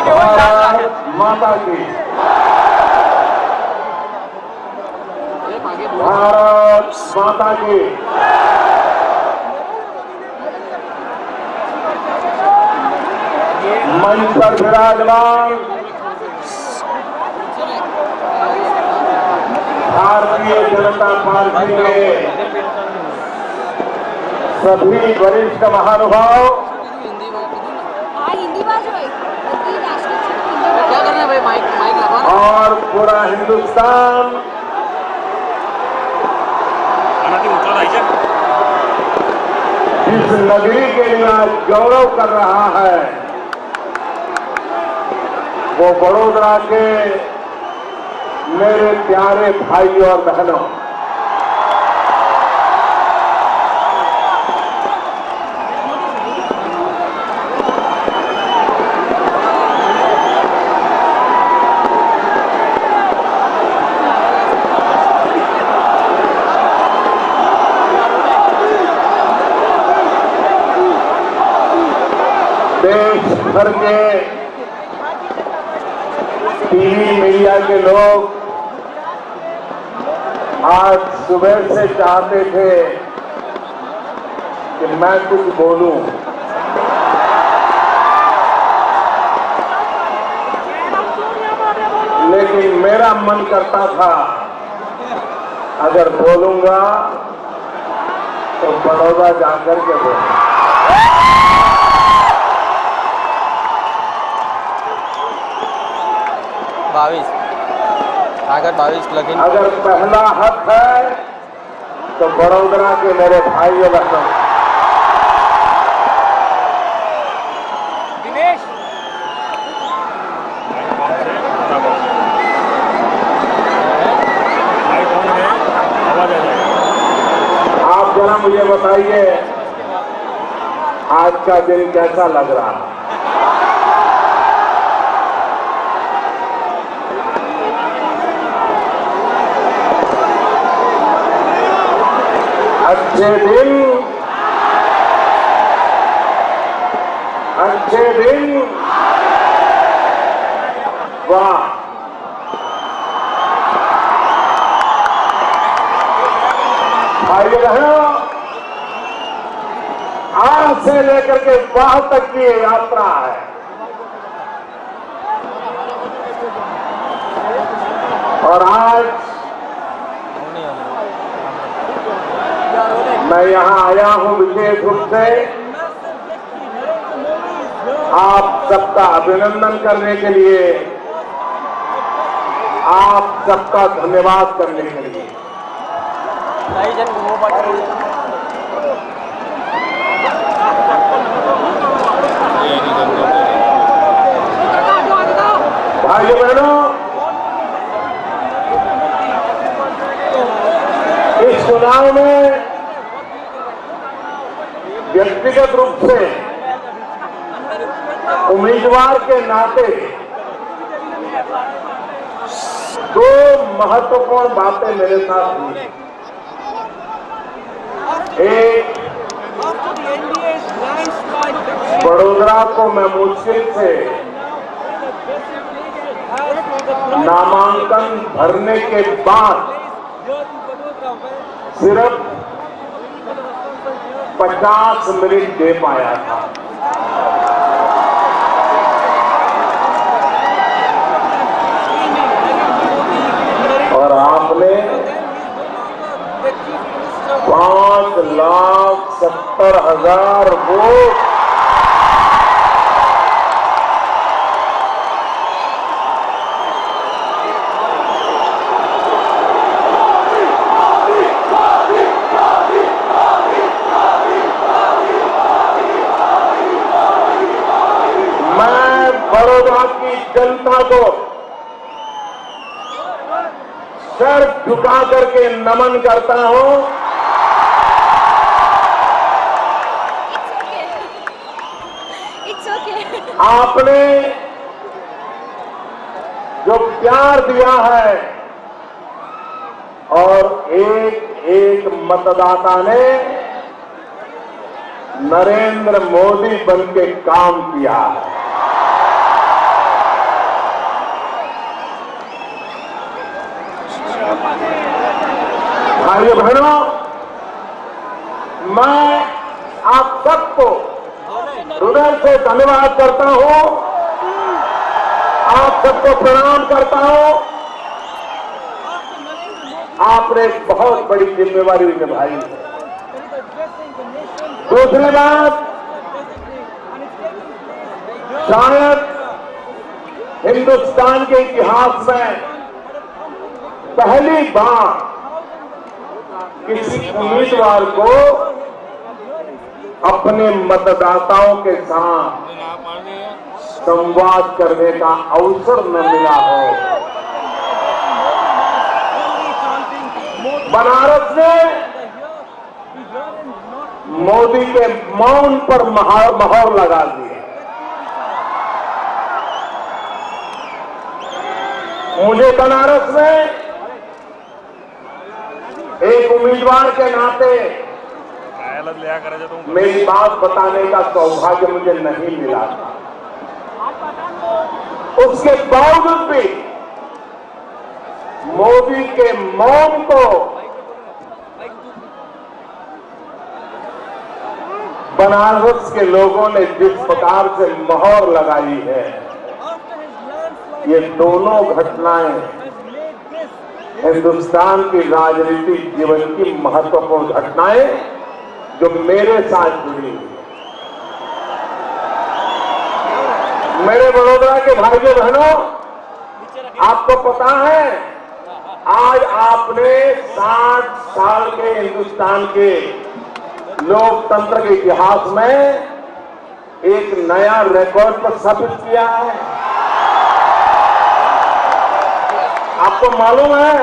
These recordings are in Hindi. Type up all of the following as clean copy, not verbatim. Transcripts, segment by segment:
भारत माता की, भारत माता की। मंच पर विराजमान भारतीय जनता पार्टी के सभी वरिष्ठ महानुभाव और पूरा हिंदुस्तान जिस नगरी के लिए आज गौरव कर रहा है वो बड़ोदरा के मेरे प्यारे भाई और बहनों, देश भर के टीवी मीडिया के लोग आज सुबह से चाहते थे कि मैं कुछ बोलूं, लेकिन मेरा मन करता था अगर बोलूंगा तो बड़ौदा जाकर के बोलूंगा। अगर 22 लगेंगे, अगर पहला हक है तो बड़ोदरा के मेरे भाई और बहनों, दिनेश आप जरा मुझे बताइए आज का दिन कैसा लग रहा है? अच्छे दिन, वाह। भाई बहनों, आज से लेकर के वाह तक की यात्रा है। और आज मैं यहां आया हूं विशेष रूप से आप सबका अभिनंदन करने के लिए, आप सबका धन्यवाद करने के लिए। भाइयों बहनों, इस चुनाव में व्यक्तिगत रूप से उम्मीदवार के नाते दो महत्वपूर्ण बातें मेरे साथ हुई। एक, बड़ोदरा को मैं मुश्किल से नामांकन भरने के बाद सिर्फ 50 मिनट दे पाया था। और आपने 5,70,000 वोट बड़ौदा की जनता को सर झुका करके नमन करता हूं। आपने जो प्यार दिया है और एक एक मतदाता ने नरेंद्र मोदी बन के काम किया है। भाइयों बहनों, मैं आप सबको हृदय से धन्यवाद करता हूं, आप सबको प्रणाम करता हूं। आपने एक बहुत बड़ी जिम्मेवारी निभाई है। दूसरी बात, शायद हिंदुस्तान के इतिहास में पहली बार किसी उम्मीदवार को अपने मतदाताओं के साथ संवाद करने का अवसर न मिला हो। बनारस ने मोदी के मौन पर मोहर लगा दी। मुझे बनारस में एक उम्मीदवार के नाते मेरी बात बताने का सौभाग्य मुझे नहीं मिला था। उसके बावजूद भी मोदी के मौन को बनारस के लोगों ने जिस प्रकार से मोहर लगाई है, ये दोनों घटनाएं हिंदुस्तान की राजनीतिक जीवन की महत्वपूर्ण घटनाएं जो मेरे साथ जुड़ी हुई। मेरे वडोदरा के भाइयों बहनों, आपको पता है आज आपने 60 साल के हिंदुस्तान के लोकतंत्र के इतिहास में एक नया रिकॉर्ड पर स्थापित किया है। आपको मालूम है,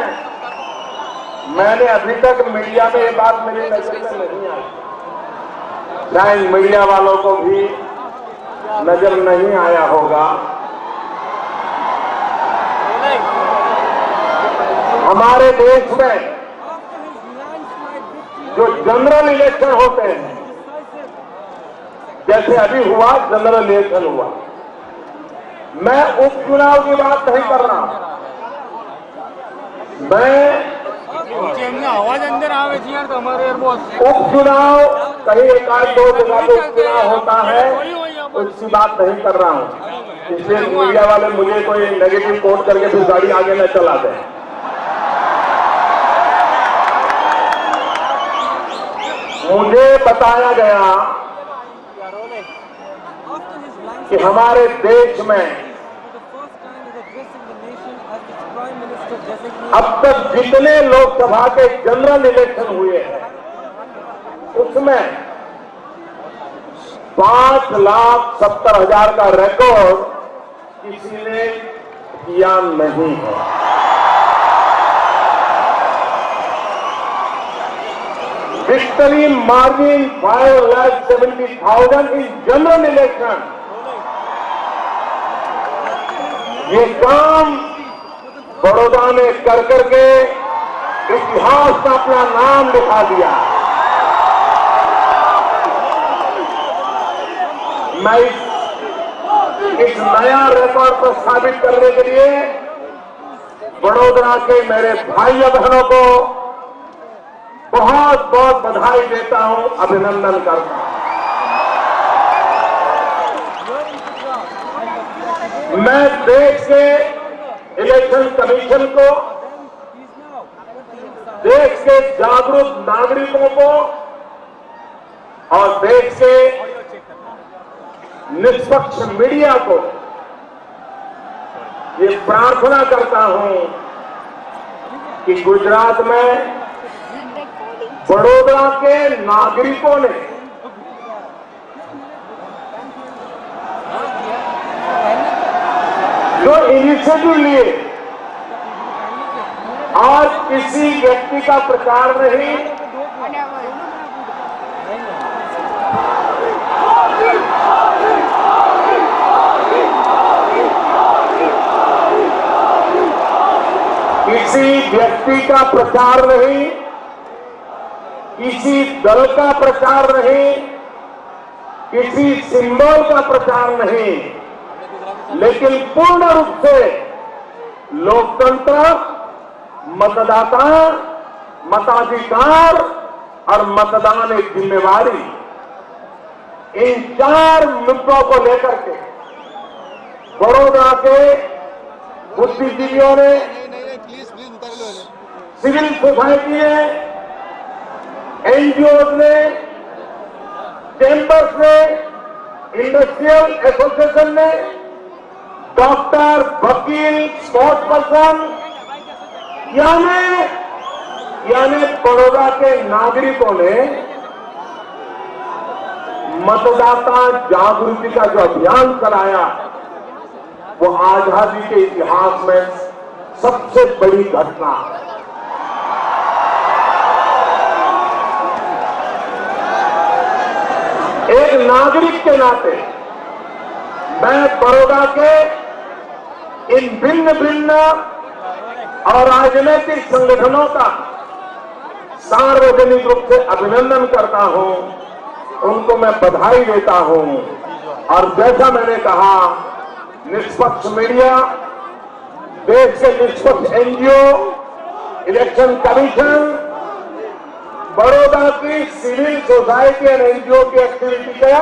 मैंने अभी तक मीडिया में ये बात मेरी नजर में नहीं आई, शायद मीडिया वालों को भी नजर नहीं आया होगा। हमारे देश में जो जनरल इलेक्शन होते हैं, जैसे अभी हुआ जनरल इलेक्शन हुआ, मैं उपचुनाव की बात नहीं कर रहा। मैं आवाज अंदर आवे यार हमारे उपचुनाव कहीं एक आध दो जगह पे उपचुनाव होता है, उसकी बात नहीं कर रहा हूं। इसलिए मीडिया वाले मुझे कोई नेगेटिव कोट करके फिर गाड़ी आगे न चला दें। मुझे बताया गया कि हमारे देश में अब तक जितने लोकसभा के जनरल इलेक्शन हुए हैं, उसमें 5,70,000 का रिकॉर्ड किसी ने किया नहीं है। Victory margin 5,70,000 in general election. ये काम बड़ौदा ने कर करके इतिहास में अपना नाम लिखा दिया। मैं इस नया रिकॉर्ड को साबित करने के लिए बड़ौदा के मेरे भाइयों बहनों को बहुत बहुत बधाई देता हूं, अभिनंदन करता हूं। मैं देश के इलेक्शन कमीशन को, देश के जागरूक नागरिकों को और देश के निष्पक्ष मीडिया को ये प्रार्थना करता हूं कि गुजरात में बड़ौदा के नागरिकों ने जो इनिशिएटिव लिए, आज किसी व्यक्ति का प्रचार नहीं, किसी व्यक्ति का प्रचार नहीं, किसी दल का प्रचार नहीं, किसी सिंबल का प्रचार नहीं, लेकिन पूर्ण रूप से लोकतंत्र, मतदाता, मताधिकार और मतदान एक जिम्मेवारी, इन 4 मुद्दों को लेकर के बड़ौदा के बुद्धिजीवियों ने, सिविल सोसाइटी ने, एनजीओ ने, चैंबर्स ने, इंडस्ट्रियल एसोसिएशन ने, डॉक्टर, वकील, स्पोर्ट्स पर्सन यानी बड़ौदा के नागरिकों ने मतदाता जागृति का जो अभियान कराया, वो आजादी के इतिहास में सबसे बड़ी घटना है। एक नागरिक के नाते मैं बड़ौदा के इन भिन्न भिन्न और राजनीतिक संगठनों का सार्वजनिक रूप से अभिनंदन करता हूं, उनको मैं बधाई देता हूं। और जैसा मैंने कहा, निष्पक्ष मीडिया, देश के निष्पक्ष एनजीओ, इलेक्शन कमीशन, बड़ौदा की सिविल सोसाइटी और एनजीओ की एक्टिविटी का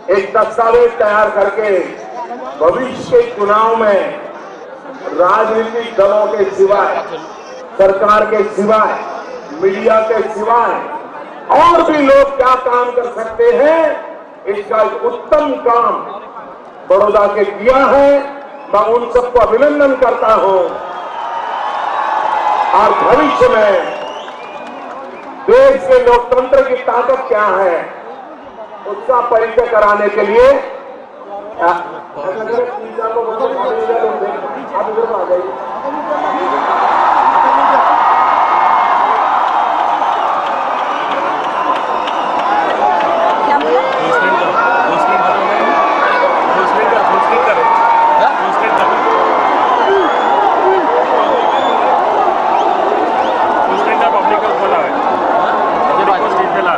एक दस्तावेज तैयार करके भविष्य के चुनाव में राजनीतिक दलों के सिवाय, सरकार के सिवाय, मीडिया के सिवाय और भी लोग क्या काम कर सकते हैं, इसका एक उत्तम काम बड़ौदा के किया है। मैं उन सबको अभिनंदन करता हूं और भविष्य में देश के लोकतंत्र की ताकत क्या है उसका परिचय कराने के लिए आप इधर आ जाइए।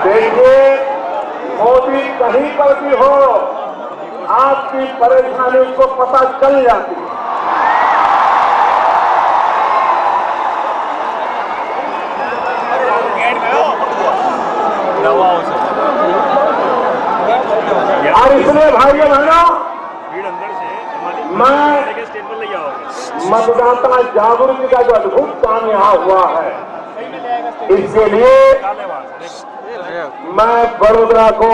देखिए, मोदी कहीं पर भी हो, आपकी परेशानी को पता चल जाती है। और इसलिए भाइयों बहनों, मैं मतदाता जागरूकता का जो अद्भुत काम यहाँ हुआ है, इसके लिए मैं बड़ौदा को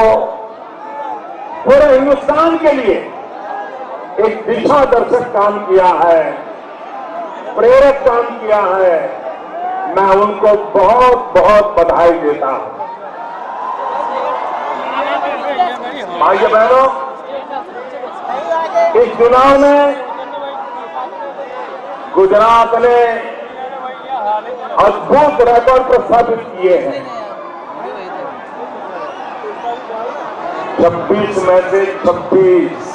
पूरे हिंदुस्तान के लिए एक दिशा दर्शक काम किया है, प्रेरक काम किया है। मैं उनको बहुत बहुत बधाई देता हूं। भाइयों बहनों, इस चुनाव में गुजरात ने अद्भुत रिकॉर्ड प्रस्थापित किए हैं। 26 में से 26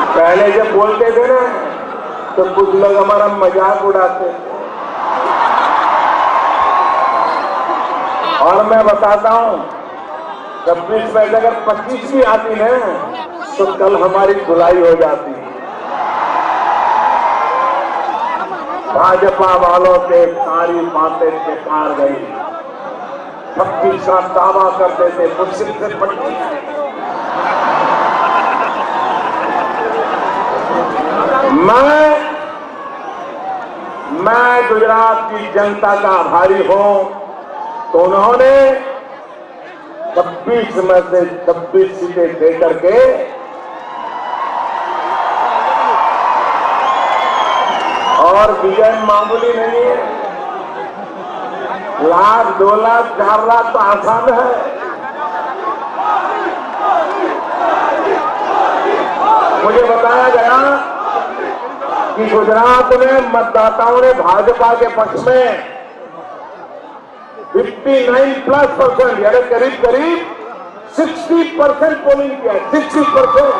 पहले जब बोलते थे ना तो कुछ लोग हमारा मजाक उड़ाते थे, और मैं बताता हूं 26 में से अगर 25 भी आती ना तो कल हमारी धुलाई हो जाती। भाजपा वालों से सारी बातें बेकार गई। 26 का दावा करते थे, मुश्किल से 25। मैं गुजरात की जनता का आभारी हूं तो उन्होंने 26 में से 26 सीटें देकर के और विजय मामूली नहीं है। 1 लाख, 2 लाख, 4 लाख तो आसान है। मुझे बताया गया कि गुजरात में मतदाताओं ने भाजपा के पक्ष में 59+% यानी करीब करीब 60% पोलिंग किया है। 60%।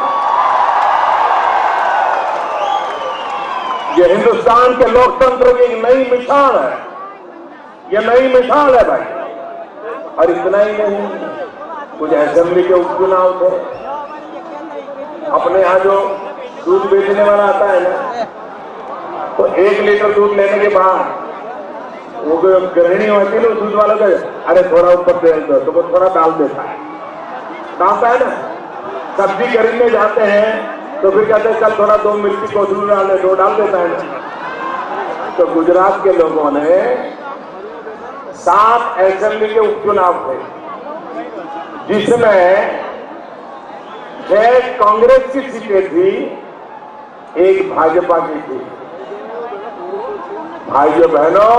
ये हिंदुस्तान के लोकतंत्र की एक नई मिसाल है। ये नई मिसाल है भाई। और इतना ही नहीं, कुछ असेंबली के उपचुनाव थे, अपने यहाँ जो दूध बेचने वाला आता है ना, तो 1 लीटर दूध लेने के बाद वो जो गृहिणी होती है ना दूध वाला का, अरे थोड़ा ऊपर तेल दो, तो वो थोड़ा डाल देता है, डालता है ना। सब्जी खरीदने जाते हैं तो फिर कहते हैं चल थोड़ा 2 मिर्ची कोथरूड डाल दे, 2 डाल देता है ना। तो गुजरात के लोगों ने 7 असेंबली के उपचुनाव थे, जिसमें 6 कांग्रेस की सीटें थी, 1 भाजपा की थी। भाइयों बहनों,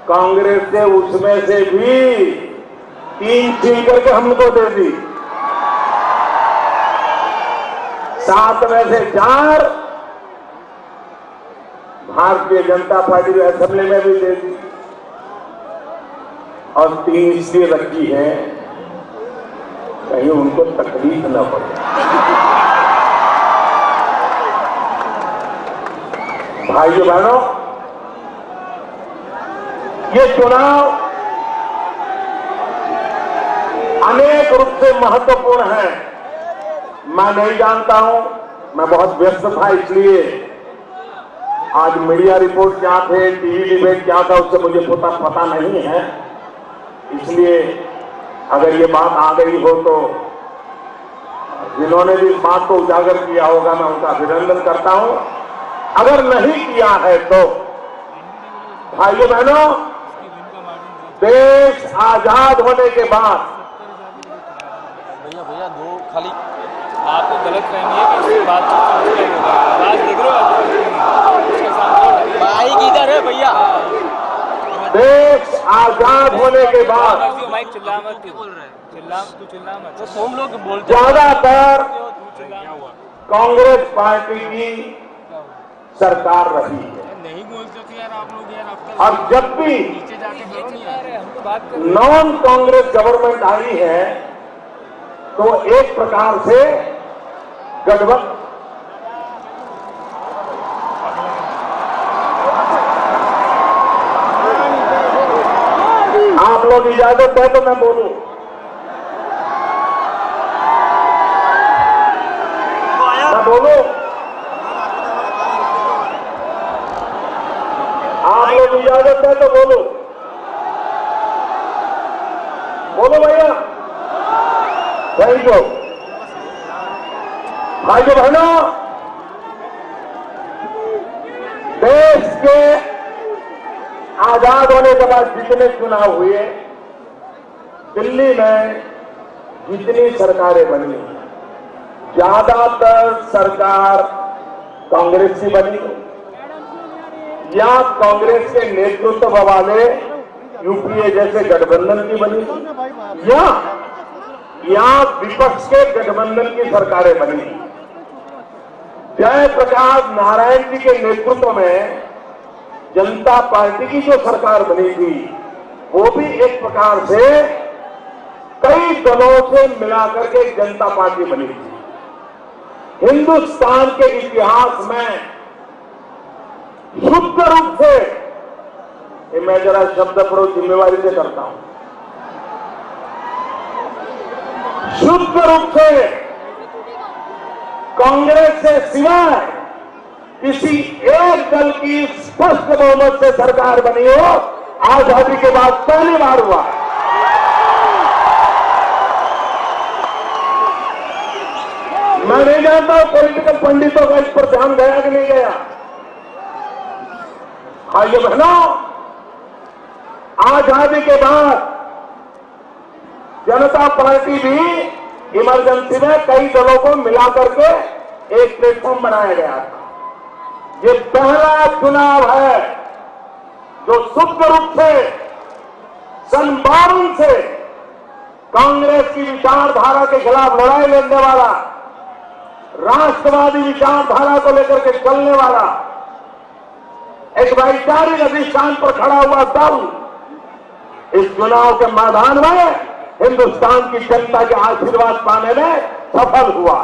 कांग्रेस ने उसमें से भी 3 छीन करके हमको दे दी, 7 में से 4 भारतीय जनता पार्टी की असेंबली में भी दे दी, और 3 इसलिए रखी है कहीं उनको तकलीफ न पड़े। भाइयों बहनों, ये चुनाव अनेक रूप से महत्वपूर्ण है। मैं नहीं जानता हूं, मैं बहुत व्यस्त था, इसलिए आज मीडिया रिपोर्ट क्या थे, टीवी डिबेट क्या था, उससे मुझे पता नहीं है। इसलिए अगर ये बात आ गई हो तो जिन्होंने भी इस बात को उजागर किया होगा, मैं उनका अभिनंदन करता हूं। अगर नहीं किया है तो भाइयों बहनों, देश आजाद होने के बाद भैया 2 खाली आपको गलत फहमी है कि इसकी बातचीत से होगा। आवाज देख रहे हो उसके सामने माइक इधर है भैया। देश आजाद होने के बाद माइक चिल्ला मत, बोल रहे हैं चिल्ला मत, तो तुम लोग बोलते ज्यादातर कांग्रेस पार्टी की सरकार रही है। नहीं बोल सकते यार आप लोग यार, और जब भी नीचे जाके करो नहीं यार, हमको बात कर। नॉन कांग्रेस गवर्नमेंट आई है तो एक प्रकार से गठबंधन, आप लोग इजाजत है तो मैं बोलूं। मैं बोलूं, आप लोग इजाजत है तो बोलो, बोलो भैया। Thank you. भाइयों बहनों, देश के आजाद होने के बाद जितने चुनाव हुए, दिल्ली में जितनी सरकारें बनी, ज्यादातर सरकार कांग्रेस की बनी या कांग्रेस के नेतृत्व वाले यूपीए जैसे गठबंधन की बनी, या विपक्ष के गठबंधन की सरकारें बनी। जयप्रकाश नारायण जी के नेतृत्व में जनता पार्टी की जो सरकार बनी थी, वो भी एक प्रकार से कई दलों से मिलाकर के जनता पार्टी बनी थी। हिंदुस्तान के इतिहास में शुद्ध रूप से, ये मैं जरा शब्द प्रयोग जिम्मेवारी से करता हूं, शुद्ध रूप से कांग्रेस से सिवाय किसी एक दल की स्पष्ट बहुमत से सरकार बनी हो, आजादी के बाद पहली बार हुआ। मैं नहीं जानता पॉलिटिकल पंडितों का इस पर ध्यान गया कि नहीं गया। भाइयों बहनों, आजादी के बाद जनता पार्टी भी इमरजेंसी में कई दलों को मिलाकर के एक प्लेटफॉर्म बनाया गया था। ये पहला चुनाव है जो शुद्ध रूप से सन 52 से कांग्रेस की विचारधारा के खिलाफ लड़ाई लड़ने वाला, राष्ट्रवादी विचारधारा को लेकर के चलने वाला, एक वैचारिक अधिष्ठान पर खड़ा हुआ दल इस चुनाव के मैदान में हिंदुस्तान की जनता के आशीर्वाद पाने में सफल हुआ।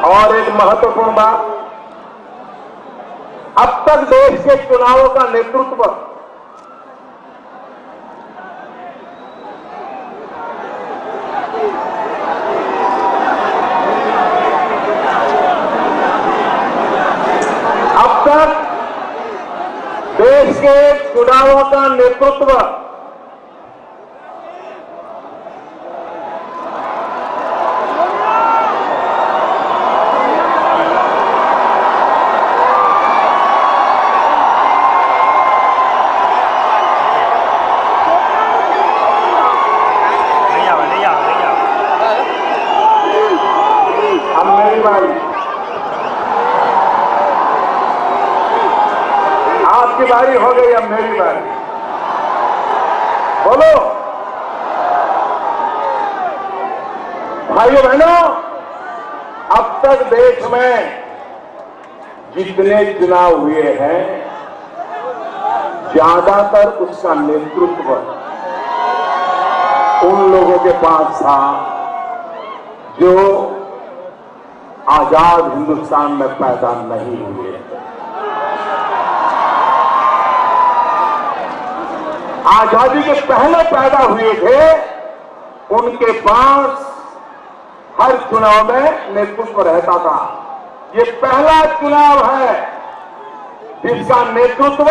और एक महत्वपूर्ण बात, अब तक देश के चुनावों का नेतृत्व देश के चुनावों का नेतृत्व आपकी बारी हो गई, अब मेरी बारी। बोलो भाइयों बहनों, अब तक देश में जितने चुनाव हुए हैं ज्यादातर उसका नेतृत्व उन लोगों के पास था जो आजाद हिंदुस्तान में पैदा नहीं हुए। आजादी के पहले पैदा हुए थे, उनके पास हर चुनाव में नेतृत्व रहता था। ये पहला चुनाव है जिसका नेतृत्व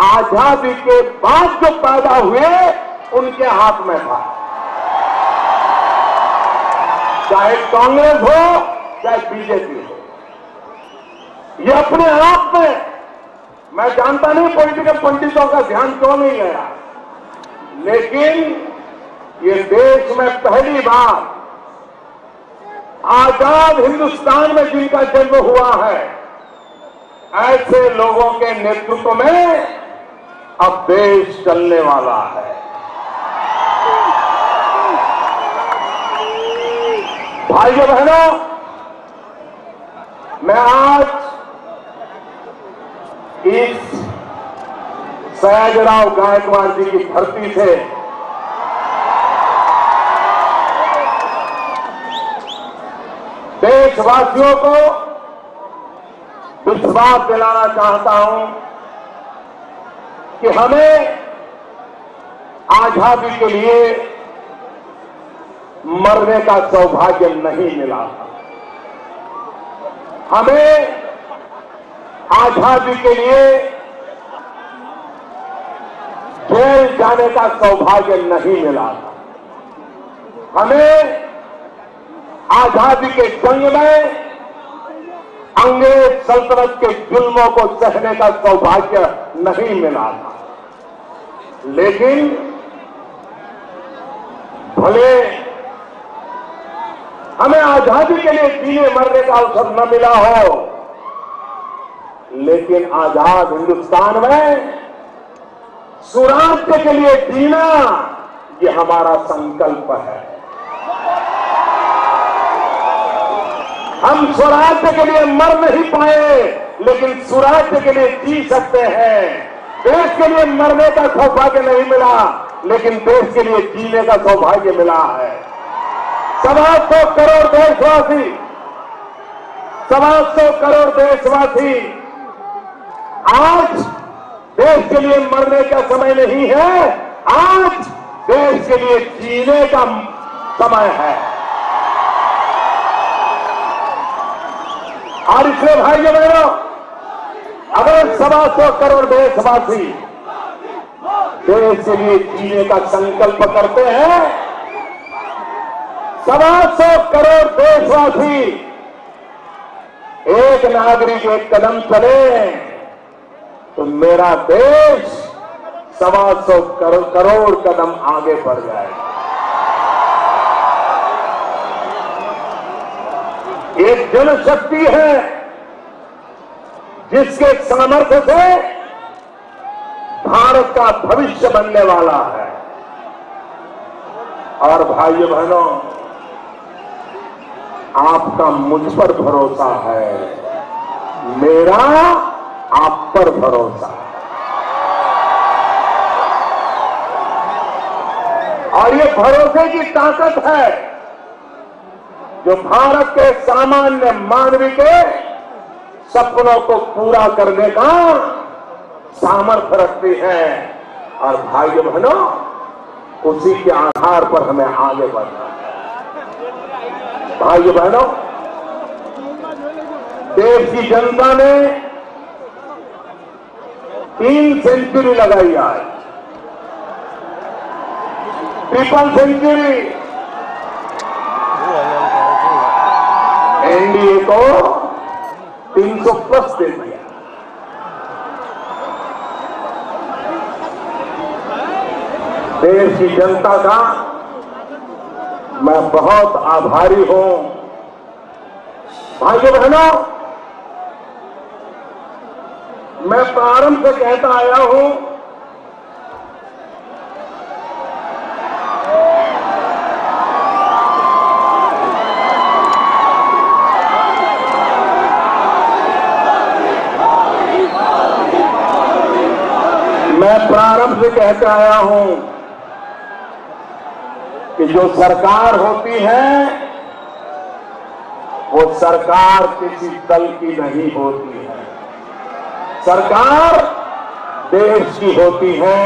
आजादी के बाद जो पैदा हुए उनके हाथ में था, चाहे कांग्रेस हो चाहे बीजेपी हो। ये अपने आप में, मैं जानता नहीं पॉलिटिकल पंडितों का ध्यान क्यों नहीं गया, लेकिन ये देश में पहली बार आजाद हिंदुस्तान में जिनका जन्म हुआ है, ऐसे लोगों के नेतृत्व में अब देश चलने वाला है। भाइयों बहनों, मैं आज इस सयाजीराव गायकवाड़ जी की धरती से देशवासियों को विश्वास दिलाना चाहता हूं कि हमें आजादी के लिए मरने का सौभाग्य नहीं मिला। हमें आजादी के लिए जेल जाने का सौभाग्य नहीं मिला। हमें आजादी के जंग में अंग्रेज सल्तनत के जुल्मों को सहने का सौभाग्य नहीं मिला था, लेकिन भले हमें आजादी के लिए जीने मरने का अवसर न मिला हो, लेकिन आजाद हिंदुस्तान में स्वराज्य के लिए जीना ये हमारा संकल्प है। हम स्वराज्य के लिए मर नहीं पाए, लेकिन स्वराज्य के लिए जी सकते हैं। देश के लिए मरने का सौभाग्य नहीं मिला, लेकिन देश के लिए जीने का सौभाग्य मिला है। 125 करोड़ देशवासी, 125 करोड़ देशवासी आज देश के लिए मरने का समय नहीं है, आज देश के लिए जीने का समय है। और इसलिए भाइयों बहनों, अगर 125 करोड़ देशवासी देश के लिए जीने का संकल्प करते हैं, 125 करोड़ देशवासी एक नागरिक एक कदम चले तो मेरा देश 125 करोड़ कदम आगे बढ़ जाएगा। एक जनशक्ति है जिसके सामर्थ्य से भारत का भविष्य बनने वाला है। और भाइयों बहनों, आपका मुझ पर भरोसा है, मेरा आप पर भरोसा है। और ये भरोसे की ताकत है जो भारत के सामान्य मानवी के सपनों को पूरा करने का सामर्थ्य रखती है। और भाइयों बहनों, उसी के आधार पर हमें आगे बढ़ना है। भाइयों बहनों, देश की जनता ने 3 सेंचुरी लगाई आज, ट्रिपल सेंचुरी। एनडीए को 300 प्लस दे दिया। देश की जनता का मैं बहुत आभारी हूं। भाइयों बहनों, मैं प्रारंभ से कहता आया हूं कि जो सरकार होती है वो सरकार किसी दल की नहीं होती है। सरकार देश की होती है।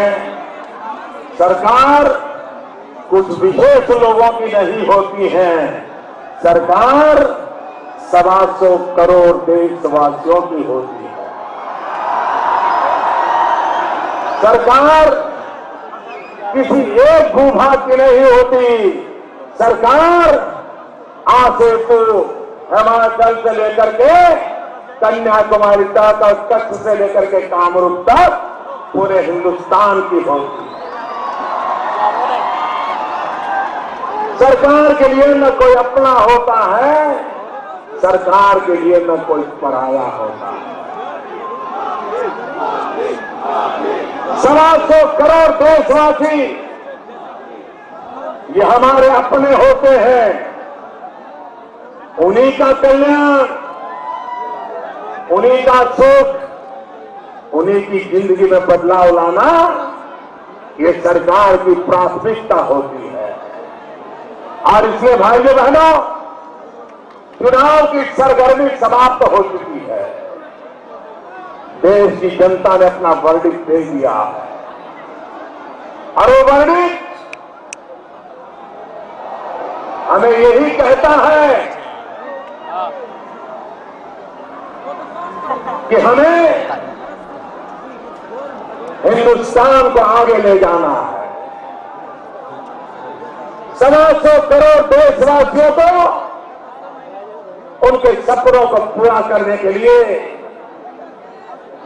सरकार कुछ विशेष लोगों की नहीं होती है। सरकार 125 करोड़ देशवासियों की होती है। सरकार किसी एक भूभाग की नहीं होती। सरकार आसेतु हिमाचल से लेकर के कन्याकुमारी तक और कच्छ से लेकर के कामरूप तक पूरे हिंदुस्तान की होती है। सरकार के लिए न कोई अपना होता है, सरकार के लिए न कोई पराया होता है। 125 करोड़ देशवासी ये हमारे अपने होते हैं। उन्हीं का कल्याण, उन्हीं का सुख, उन्हीं की जिंदगी में बदलाव लाना ये सरकार की प्राथमिकता होती है। और इसलिए भाइयों बहनों, चुनाव की सरगर्मी समाप्त हो चुकी है। देश की जनता ने अपना वर्डिक्ट दे दिया है और वो वर्डिक्ट हमें यही कहता है कि हमें हिंदुस्तान को आगे ले जाना है। 125 करोड़ देशवासियों को उनके सपनों को पूरा करने के लिए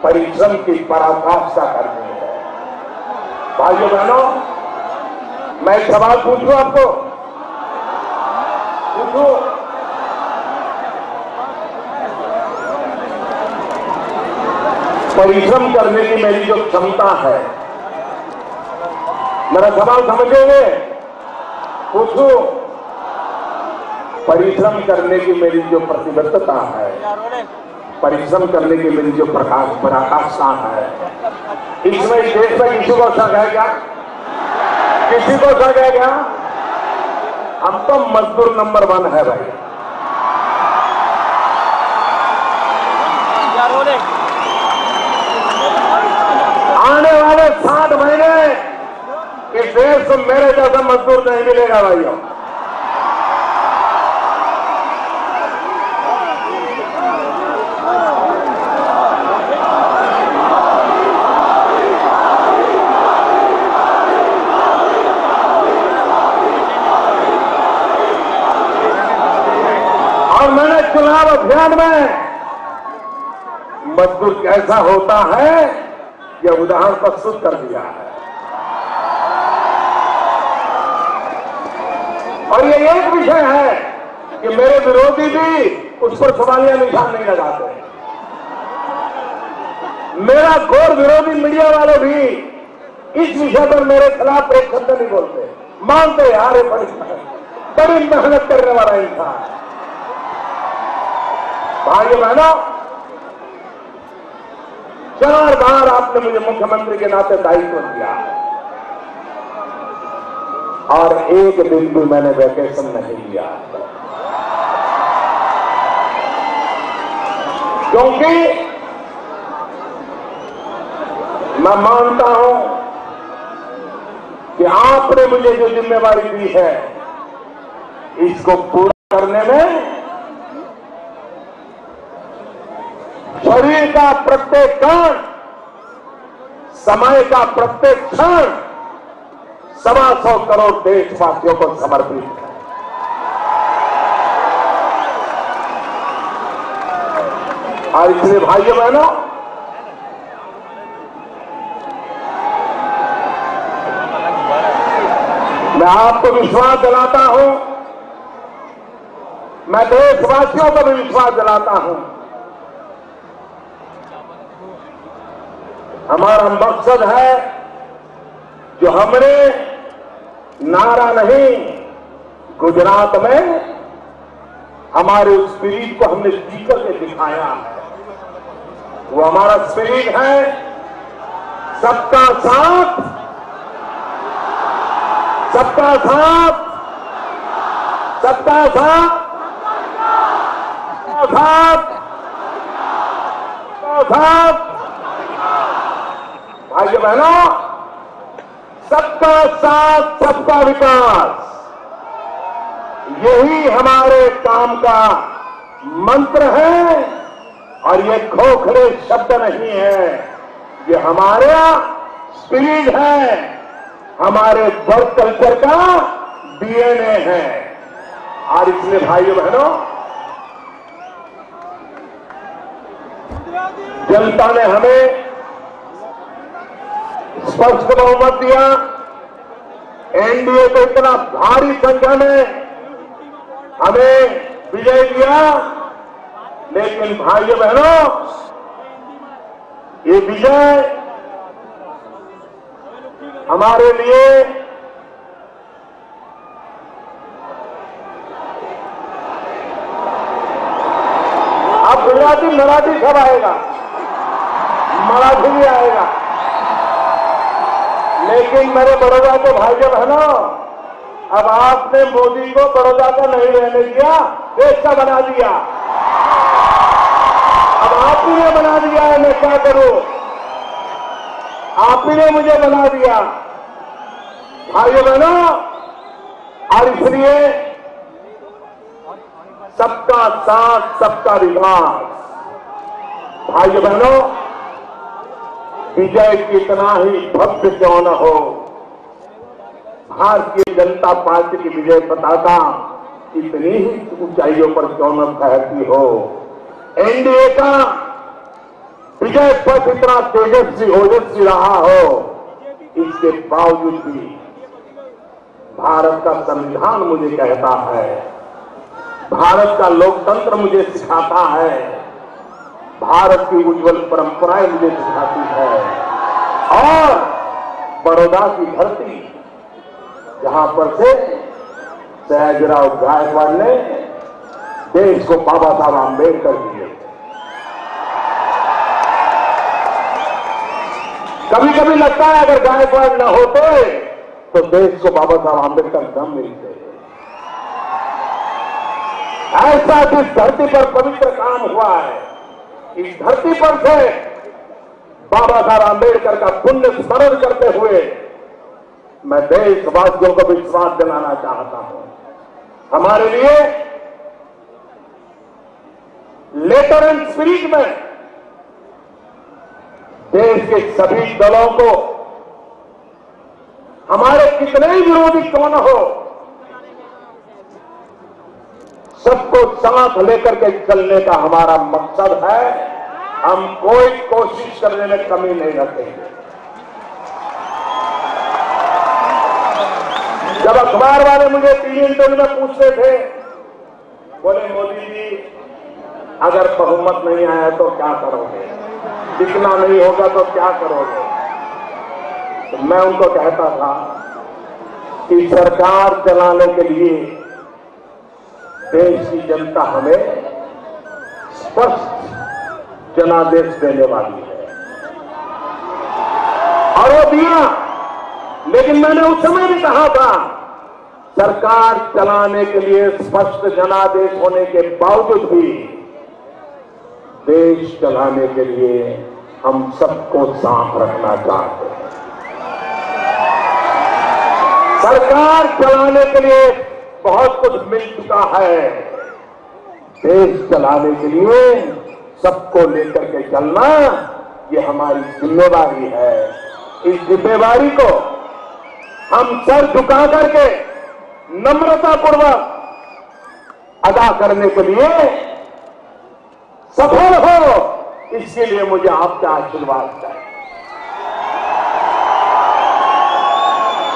परिश्रम की पराकाष्ठा करनी है। भाइयों बहनों, मैं एक सवाल पूछूं आपको, पूछूं? परिश्रम करने की मेरी जो क्षमता है, मेरा सवाल समझोगे? पूछूं? परिश्रम करने की मेरी जो प्रतिबद्धता है, परिश्रम करने की मेरी जो पराकाष्ठा है, इसमें इस देश में किसी को शक है क्या? किसी को शक है क्या? हम तो मजदूर नंबर 1 है भाई। आने वाले 7 महीने इस देश को मेरे जैसा मजदूर नहीं मिलेगा भाइयों। और मैंने चुनाव अभियान में मजदूर कैसा होता है यह उदाहरण प्रस्तुत कर दिया है। और ये एक विषय है कि मेरे विरोधी भी उस पर सवालिया निशान नहीं लगाते। मेरा घोर विरोधी मीडिया वाले भी इस विषय पर मेरे खिलाफ एक शब्द नहीं बोलते। मानते यार बड़ी मेहनत करने वाला इंसान। भाइयों बहनों, 4 बार आपने मुझे मुख्यमंत्री के नाते दायित्व दिया और एक दिन भी मैंने वैकेशन नहीं लिया, क्योंकि मैं मानता हूं कि आपने मुझे जो जिम्मेवारी दी है इसको पूरा करने में शरीर का प्रत्येक कण समय का प्रत्येक क्षण 125 करोड़ देशवासियों को समर्पित है। और इसलिए भाइयों बहनों, मैं आपको विश्वास दिलाता हूं, मैं देशवासियों को भी विश्वास दिलाता हूं, हमारा मकसद है जो हमने नारा नहीं, गुजरात में हमारे उस स्पिरिट को हमने जीकर के दिखाया है। वो हमारा स्पिरिट है सबका साथ, सबका साथ, सबका साथ, सबका साथ, सबका साथ। भाइयों बहनों, सबका साथ सबका विकास, यही हमारे काम का मंत्र है। और ये खोखले शब्द नहीं है, ये हमारा स्पिरिट है, हमारे वर्क कल्चर का डीएनए है। और इसलिए भाइयों बहनों, जनता ने हमें स्पष्ट बहुमत दिया, एनडीए को इतना भारी संख्या में हमें विजय दिया। लेकिन भाइयों बहनों, ये विजय हमारे लिए अब गुजराती मराठी सब आएगा, मराठी भी आएगा। लेकिन मेरे बड़ौदा के भाइयों बहनों, अब आपने मोदी को बड़ौदा का नहीं रहने दिया, देश का बना दिया। अब आप ही ने बना दिया है, मैं क्या करूं? आप ही ने मुझे बना दिया भाइयों बहनों। और इसलिए सबका साथ सबका विकास, भाइयों बहनों, विजय कितना ही भव्य क्यों न हो, भारतीय जनता पार्टी की विजय पताका इतनी ही ऊंचाइयों पर क्यों न फहरती हो, एनडीए का विजय पथ इतना तेजस्वी ओजस्वी रहा हो, इसके बावजूद भी भारत का संविधान मुझे कहता है, भारत का लोकतंत्र मुझे सिखाता है, भारत की उज्जवल परंपराएं मुझे सिखाती है। और बड़ौदा की धरती, जहां पर से सयाजीराव गायकवाड़ ने देश को बाबा साहब आंबेडकर दिए। कभी कभी लगता है अगर गायकवाड़ न होते तो देश को बाबा साहब आंबेडकर न मिलते। ऐसा जिस धरती पर पवित्र काम हुआ है, इस धरती पर से बाबा साहब आंबेडकर का पुण्य स्मरण करते हुए मैं देशवासियों को विश्वास दिलाना चाहता हूं, हमारे लिए लेटर एंड स्पिरिट में देश के सभी दलों को, हमारे कितने ही विरोधी कौन हो, सबको साथ लेकर के चलने का हमारा मकसद है। हम कोई कोशिश करने में कमी नहीं रखेंगे। जब अखबार वाले मुझे टीवी इंटरव्यू में पूछते थे, बोले मोदी जी अगर बहुमत नहीं आया तो क्या करोगे, दिखना नहीं होगा तो क्या करोगे? तो मैं उनको कहता था कि सरकार चलाने के लिए देश की जनता हमें स्पष्ट जनादेश देने वाली है, और वो दिया। लेकिन मैंने उस समय भी कहा था, सरकार चलाने के लिए स्पष्ट जनादेश होने के बावजूद भी देश चलाने के लिए हम सबको साथ रखना चाहते हैं। सरकार चलाने के लिए बहुत कुछ मिल चुका है, देश चलाने के लिए सबको लेकर के चलना ये हमारी जिम्मेदारी है। इस जिम्मेवारी को हम सर झुका करके नम्रतापूर्वक अदा करने के लिए सफल हो, इसके लिए मुझे आपका आशीर्वाद चाहिए।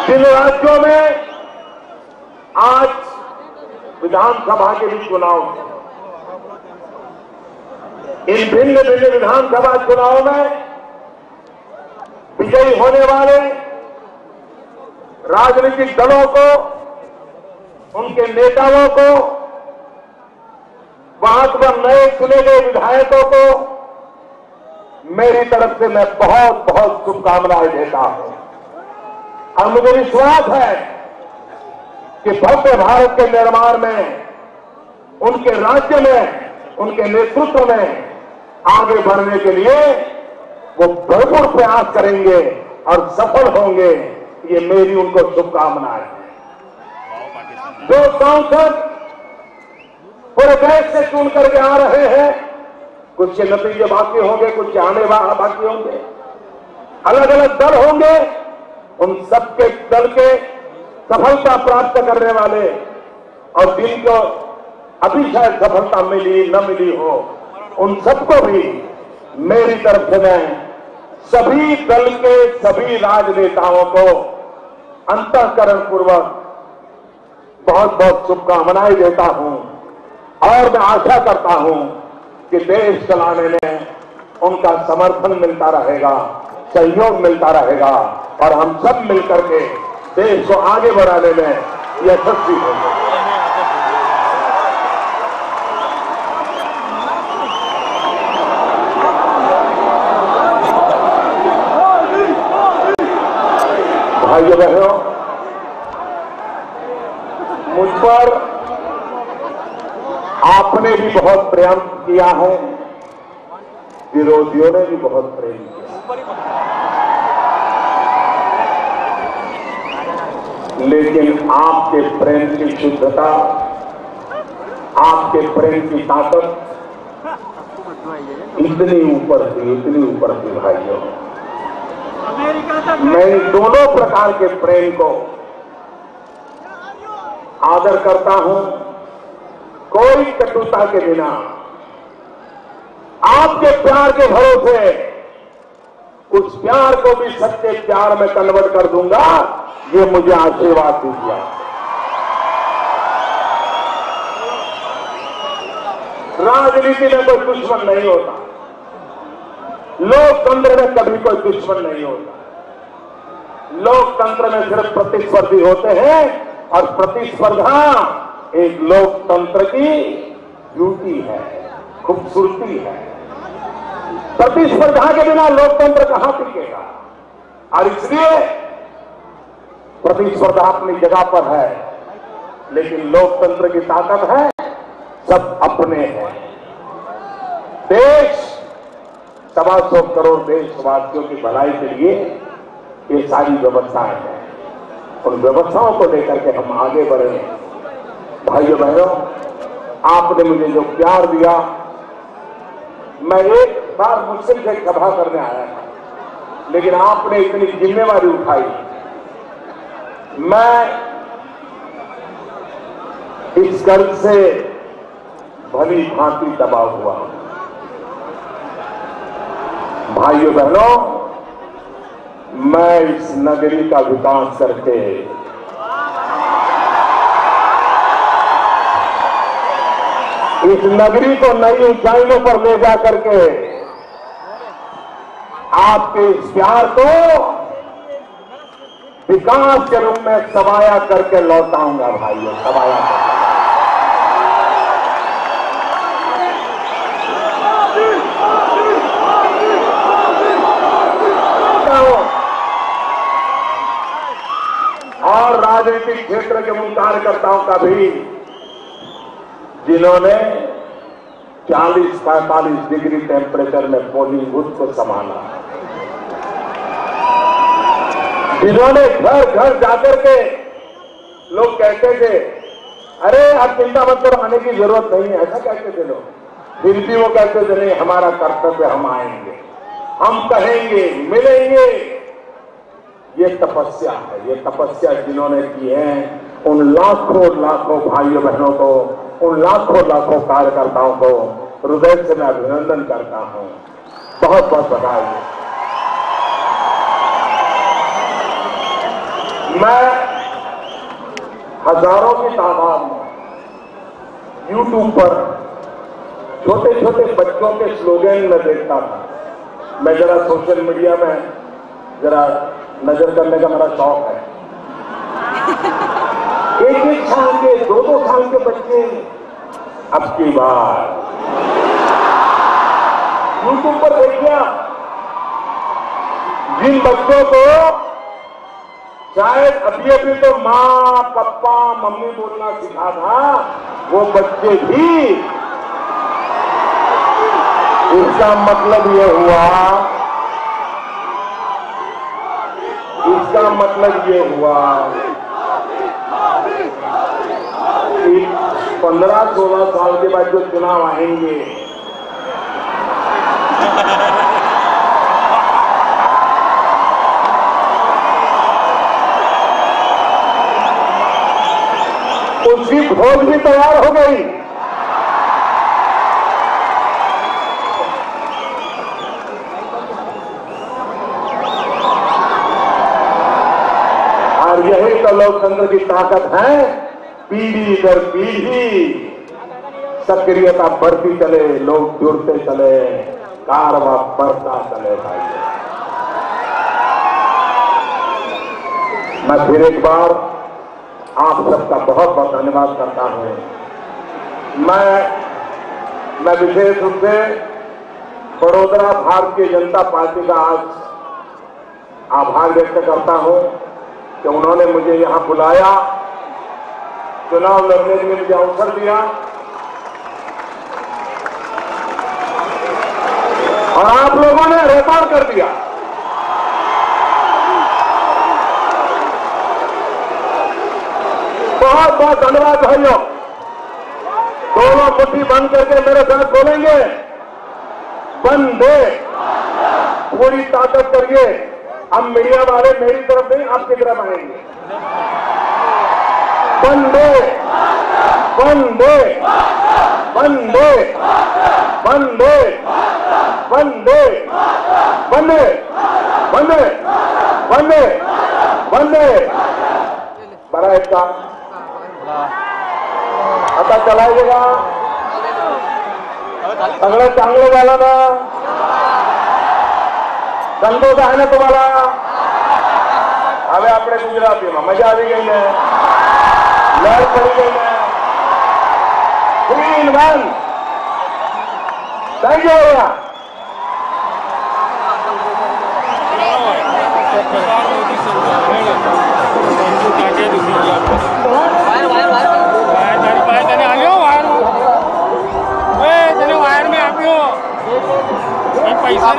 जिन राज्यों में आज विधानसभा के भी चुनाव हैं, इन भिन्न भिन्न विधानसभा चुनाव में विजयी होने वाले राजनीतिक दलों को, उनके नेताओं को, वहां पर नए चुने गए विधायकों को मेरी तरफ से मैं बहुत बहुत शुभकामनाएं देता हूं। और मुझे विश्वास है कि भव्य भारत के निर्माण में, उनके राज्य में, उनके नेतृत्व में आगे बढ़ने के लिए वो भरपूर प्रयास करेंगे और सफल होंगे। ये मेरी उनको शुभकामनाएं हैं। जो सांसद पूरे देश से चुन करके आ रहे हैं, कुछ के नतीजे बाकी होंगे, कुछ के आने बाकी होंगे, अलग अलग दल होंगे, उन सबके दल के सफलता प्राप्त करने वाले और जिनको अभी शायद सफलता मिली न मिली हो, उन सबको भी मेरी तरफ से मैं सभी दल के सभी राजनेताओं को अंतःकरण पूर्वक बहुत बहुत शुभकामनाएं देता हूं। और मैं आशा करता हूं कि देश चलाने में उनका समर्थन मिलता रहेगा, सहयोग मिलता रहेगा और हम सब मिलकर के देश को आगे बढ़ाने में यशस्वी होंगे। भाइयों बहनों, मुझ पर आपने भी बहुत प्रेम किया है, विरोधियों ने भी बहुत प्रेम किया, लेकिन आपके प्रेम की शुद्धता, आपके प्रेम की ताकत इतनी ऊपर थी भाइयों। मैं इन दोनों प्रकार के प्रेम को आदर करता हूं, कोई कटुता के बिना आपके प्यार के भरोसे उस प्यार को भी सच्चे प्यार में कन्वर्ट कर दूंगा। ये मुझे आशीर्वाद दीजिए। राजनीति में कोई दुश्मन नहीं होता, लोकतंत्र में कभी कोई दुश्मन नहीं होता। लोकतंत्र में सिर्फ प्रतिस्पर्धी होते हैं और प्रतिस्पर्धा एक लोकतंत्र की ब्यूटी है, खूबसूरती है। प्रतिस्पर्धा के बिना लोकतंत्र कहां टिकेगा? और इसलिए प्रतिस्पर्धा अपनी जगह पर है, लेकिन लोकतंत्र की ताकत है सब अपने हैं। देश 125 करोड़ देशवासियों की भलाई के लिए ये सारी व्यवस्थाएं हैं, उन व्यवस्थाओं को लेकर के हम आगे बढ़े। भाइयों बहनों, आपने मुझे जो प्यार दिया, मैं एक बार मुश्किल से सभा करने आया था, लेकिन आपने इतनी जिम्मेवारी उठाई। मैं इस कर्ज से भली भांति दबा हुआ। भाइयों बहनों, मैं इस नगरी का विकास करके इस नगरी को नई ऊंचाइयों पर ले जा करके आपके इस प्यार को विकास के रूप में सवाया करके लौटाऊंगा। भाइयों, सवाया करके। और राजनीतिक क्षेत्र के उन कार्यकर्ताओं का भी जिन्होंने 40-45 डिग्री टेम्परेचर में पोलिंग बूथ को संभाला, जिन्होंने घर घर जाकर के लोग कहते थे अरे आप चिंता मत करो, आने की जरूरत नहीं है, ऐसा कहते थे लोग, फिर भी वो कहते थे नहीं, हमारा कर्तव्य, हम आएंगे, हम कहेंगे, मिलेंगे, ये तपस्या है, ये तपस्या जिन्होंने की है उन लाखों लाखों भाइयों बहनों को, उन लाखों लाखों कार्यकर्ताओं को हृदय से मैं अभिनंदन करता हूं। बहुत बहुत बधाई। मैं हजारों की तादाद में YouTube पर छोटे छोटे बच्चों के स्लोगन में देखता था। मैं जरा सोशल मीडिया में जरा नजर करने का मेरा शौक है। एक एक साल के, दो दो साल के बच्चे अब की बार YouTube पर देखिए, जिन बच्चों को शायद अभी अभी तो माँ पप्पा मम्मी बोलना सीखा था, वो बच्चे भी, इसका मतलब ये हुआ, इसका मतलब ये हुआ कि 15-16 साल के बाद जो चुनाव आएंगे, उसकी फौज भी तैयार हो गई। और यही तो लोकतंत्र की ताकत है, पीढ़ी दर पीढ़ी सक्रियता बढ़ती चले, लोग जुड़ते चले, कारवां बढ़ता चले। भाई मैं फिर एक बार आप सबका बहुत बहुत धन्यवाद करता हूं। मैं विशेष रूप से बड़ौदा भारतीय जनता पार्टी का आज आभार व्यक्त करता हूं कि उन्होंने मुझे यहां बुलाया, चुनाव लड़ने के लिए मुझे अवसर दिया और आप लोगों ने रिकॉर्ड कर दिया। बहुत बहुत धन्यवाद भाइयों। दोनों मुट्ठी बंद करके मेरे साथ बोलेंगे, वंदे, पूरी ताकत करिए। अब मीडिया वाले मेरी तरफ नहीं आपकी तरफ आएंगे। वंदे वंदे वंदे वंदे वंदे वंदे वंदे वंदे वंदे। बड़ा एक काम आता चलायचं का? सगळं चांगलं झालं ना? संतोष आहे ना तुम्हाला? હવે આપણે ગુજરાતીમાં મજા આવી ગઈ ને? લહેર પડી ગઈ ને? 3 in 1. Thank you ભૈया। पैसा